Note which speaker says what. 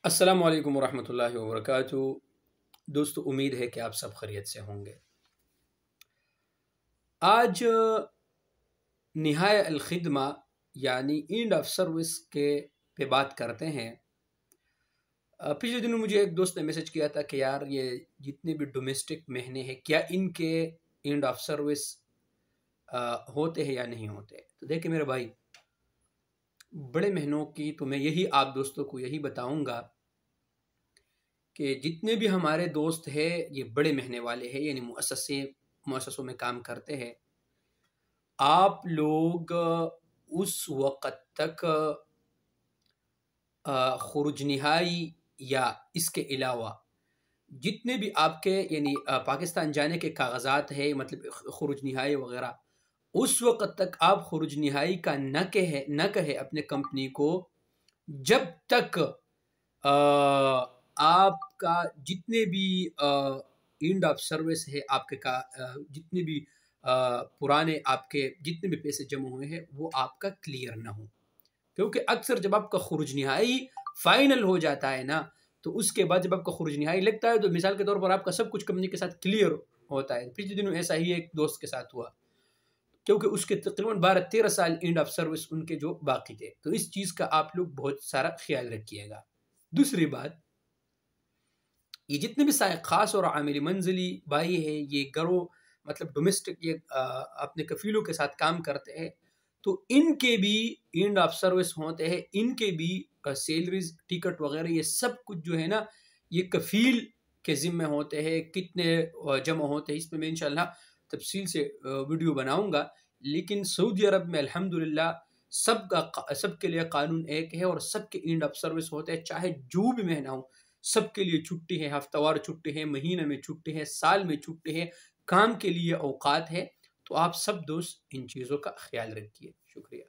Speaker 1: अस्सलामु अलैकुम वरहमतुल्लाहि वबरकातुहू। दोस्तों, उम्मीद है कि आप सब खैरियत से होंगे। आज निहाय अल खिदमा यानी एंड ऑफ सर्विस के पे बात करते हैं। पिछले दिनों मुझे एक दोस्त ने मैसेज किया था कि यार ये जितने भी डोमेस्टिक महीने हैं क्या इनके एंड ऑफ सर्विस होते हैं या नहीं होते। तो देखिए मेरे भाई, बड़े महीनों की तो मैं यही आप दोस्तों को यही बताऊंगा कि जितने भी हमारे दोस्त हैं ये बड़े महीने वाले हैं, यानी मुअस्ससों में काम करते हैं। आप लोग उस वक़्त तक खुरुज निहाई या इसके अलावा जितने भी आपके यानी पाकिस्तान जाने के कागज़ात है, मतलब खुरुज निहाई वग़ैरह, उस वक़्त तक आप खुरुज निहाई का न कहे अपने कंपनी को, जब तक आपका जितने भी एंड ऑफ सर्विस है आपके का जितने भी पुराने आपके जितने भी पैसे जमा हुए हैं वो आपका क्लियर ना हो। क्योंकि अक्सर जब आपका खुरुज निहाई फाइनल हो जाता है ना, तो उसके बाद जब आपका खुरुज निहाई लगता है तो मिसाल के तौर पर आपका सब कुछ कंपनी के साथ क्लियर होता है। पिछले दिनों ऐसा ही एक दोस्त के साथ हुआ, क्योंकि उसके तकरीबन 12-13 साल एंड ऑफ सर्विस उनके जो बाकी थे। तो इस चीज़ का आप लोग बहुत सारा ख्याल रखिएगा। दूसरी बात, ये जितने भी ख़ास और आमिल मंजिली भाई है, ये घरों मतलब डोमेस्टिक ये अपने कफ़ीलों के साथ काम करते हैं, तो इनके भी एंड ऑफ सर्विस होते हैं। इनके भी सैलरीज टिकट वगैरह ये सब कुछ जो है ना, ये कफ़ील के ज़िम्मे होते हैं। कितने जमा होते हैं इस पर मैं इंशाल्लाह तफसील से वीडियो बनाऊंगा। लेकिन सऊदी अरब में अल्हम्दुलिल्लाह सबके लिए कानून एक है और सबके एंड ऑफ सर्विस होते हैं, चाहे जो भी महीना हो। सबके लिए छुट्टी है, हफ्तावार छुट्टी है, महीने में छुट्टी है, साल में छुट्टी है, काम के लिए औकात है। तो आप सब दोस्त इन चीज़ों का ख्याल रखिए। शुक्रिया।